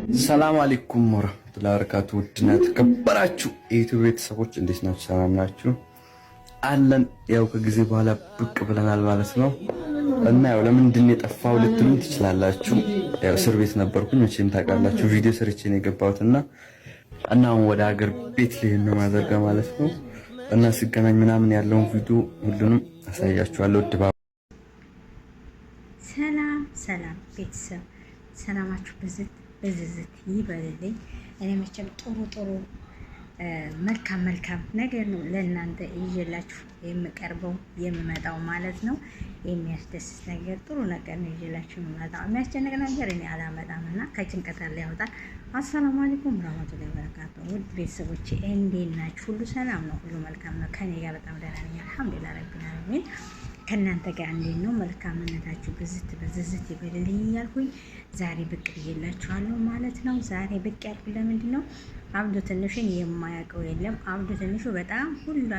ሰላም አለይኩም ወራህመቱላሂ ወበረካቱ። ውድና ተከበራችሁ የዩቲዩብ ቤተሰቦች እንዴት ናችሁ? ሰላም ናችሁ? አለን። ያው ከጊዜ በኋላ ብቅ ብለናል ማለት ነው። እና ያው ለምንድን ነው የጠፋው ልትሉኝ ትችላላችሁ። ያው እስር ቤት ነበርኩኝ መቼም ታውቃላችሁ። ቪዲዮ ሰርቼ ነው የገባሁትና አሁን ወደ ሀገር ቤት ልሄድ ነው ማዘርጋ ማለት ነው። እና ሲገናኝ ምናምን ያለውን ቪዲዮ ሁሉንም አሳያችኋለሁ። ሰላም ሰላም ቤተሰብ ሰላማችሁ ብዝት ይበልልኝ። እኔ መቼም ጥሩ መልካም ነገር ነው ለእናንተ ይዤላችሁ የምቀርበው የምመጣው ማለት ነው። የሚያስደስት ነገር ጥሩ ነገር ነው ይዤላችሁ የምመጣው። የሚያስጨንቅ ነገር እኔ አላመጣም እና ከጭንቀት ላይ ያወጣል። አሰላሙ አለይኩም ወራህመቱላሂ ወበረካቱ። ውድ ቤተሰቦቼ እንዴት ናችሁ? ሁሉ ሰላም ነው? ሁሉ መልካም ነው? ከኔ ጋር በጣም ደህና ነኝ አልሐምዱሊላህ ረቢል ዓለሚን። ከእናንተ ጋር እንዴት ነው? መልካምነታችሁ ብዝት ይበልልኝ እያልኩኝ ዛሬ ብቅ ብዬላችኋለሁ ማለት ነው። ዛሬ ብቅ ያልኩ ለምንድን ነው? አብዱ ትንሹን የማያውቀው የለም። አብዱ ትንሹ በጣም ሁላ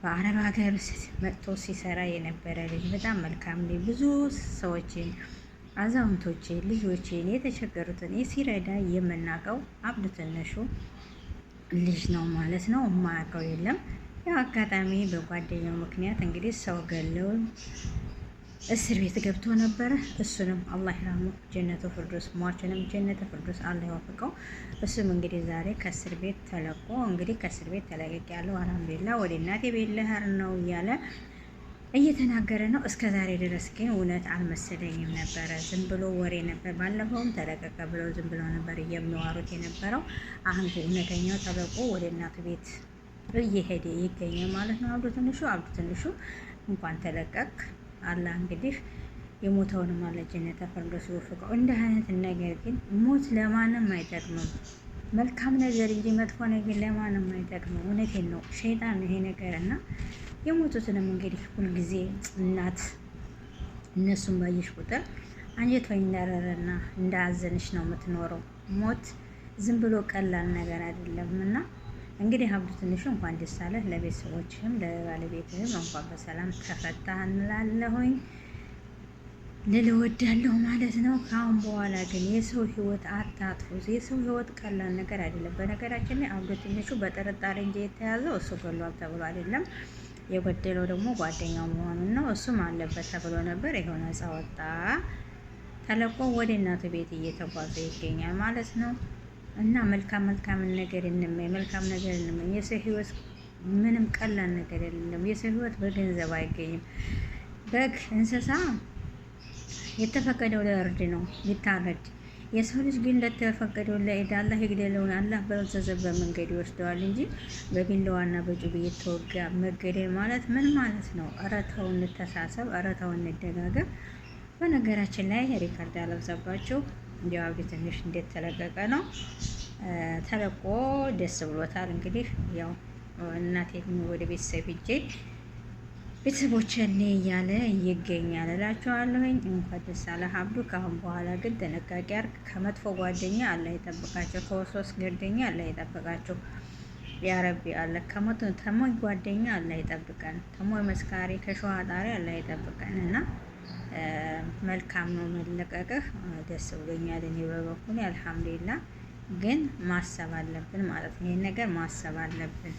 በአረብ ሀገር መጥቶ ሲሰራ የነበረ ልጅ፣ በጣም መልካም ልጅ፣ ብዙ ሰዎችን፣ አዛውንቶችን፣ ልጆችን፣ የተቸገሩትን ሲረዳ የምናውቀው አብዱ ትንሹ ልጅ ነው ማለት ነው። የማያውቀው የለም። ያው አጋጣሚ በጓደኛው ምክንያት እንግዲህ ሰው ገለው እስር ቤት ገብቶ ነበረ። እሱንም አላህ ይራሙ ጀነቱ ፍርዶስ፣ ሟቹንም ጀነቱ ፍርዶስ አላህ ይወፍቀው። እሱም እንግዲህ ዛሬ ከእስር ቤት ተለቆ እንግዲህ ከእስር ቤት ተለቀቅ ያለው አልሐምዱሊላህ ወደ እናቴ ቤት ልሄድ ነው እያለ እየተናገረ ነው። እስከ ዛሬ ድረስ ግን እውነት አልመሰለኝም ነበረ። ዝም ብሎ ወሬ ነበር። ባለፈውም ተለቀቀ ብለው ዝም ብለው ነበር የሚዋሩት የነበረው። አሁን እውነተኛው ተለቆ ወደ እናቱ ቤት እየሄደ ይገኛል ማለት ነው። አብዱ ትንሹ እንኳን ተለቀቅ። አላህ እንግዲህ የሞተውንም አለ ጀነተ ፈርዶስ ይወፍቀው። እንደ አይነት ነገር ግን ሞት ለማንም አይጠቅምም። መልካም ነገር እንጂ መጥፎ ነገር ለማንም አይጠቅምም። እውነቴን ነው። ሸይጣን ይሄ ነገር እና የሞቱትንም እንግዲህ ሁልጊዜ እናት እነሱን ባየሽ ቁጥር አንጀቷ እንዳረረና እንዳዘነች ነው የምትኖረው። ሞት ዝም ብሎ ቀላል ነገር አይደለም እና እንግዲህ አብዱ ትንሹ እንኳን ደስ አለህ። ለቤተሰቦችህም ለባለቤትህም እንኳን በሰላም ተፈታህ እንላለሁኝ ልልወዳለሁ ማለት ነው። ከአሁን በኋላ ግን የሰው ህይወት አታጥፉ። የሰው ህይወት ቀላል ነገር አይደለም። በነገራችን ላይ አብዱ ትንሹ በጥርጣሬ እንጂ የተያዘው እሱ ገሏል ተብሎ አይደለም። የጎደለው ደግሞ ጓደኛው መሆኑን ነው። እሱም አለበት ተብሎ ነበር። የሆነ ነፃ ወጣ፣ ተለቆ ወደ እናቱ ቤት እየተጓዘ ይገኛል ማለት ነው። እና መልካም ነገር እንመኝ፣ መልካም ነገር እንመኝ። የሰው ህይወት ምንም ቀላል ነገር የለም። የሰው ህይወት በገንዘብ አይገኝም። በግ እንስሳ የተፈቀደው ለእርድ ነው ሊታረድ። የሰው ልጅ ግን ለተፈቀደው ለኢድ አላህ ይግደለውን አላህ በዘዘበት መንገድ ይወስደዋል እንጂ በቢላዋና በጩቤ የተወጋ መገደል ማለት ምን ማለት ነው? ኧረ ተው እንተሳሰብ፣ ኧረ ተው እንደጋገብ። በነገራችን ላይ ሪካርድ አለብዛባቸው ጀዋብ ትንሽ እንዴት ተለቀቀ ነው። ተለቆ ደስ ብሎታል። እንግዲህ ያው እናቴ ወደ ቤተሰብ ሂጄ ቤተሰቦችን እያለ ይገኛል እላቸዋለሁኝ። እንኳን ደስ አለህ አብዱ። ከአሁን በኋላ ግን ጥንቃቄ አድርግ። ከመጥፎ ጓደኛ አላህ ይጠብቃቸው፣ ከወሶስ ጓደኛ አላህ ይጠብቃቸው። ያ ረቢ አለ ተሞይ ጓደኛ አላህ ይጠብቀን፣ ተሞይ መስካሪ ከሸዋጣሪ አላህ ይጠብቀን እና መልካም ነው መለቀቅህ። ደስ ብሎኛል እኔ በበኩሌ አልሐምዱሊላህ። ግን ማሰብ አለብን ማለት ነው። ይሄን ነገር ማሰብ አለብን።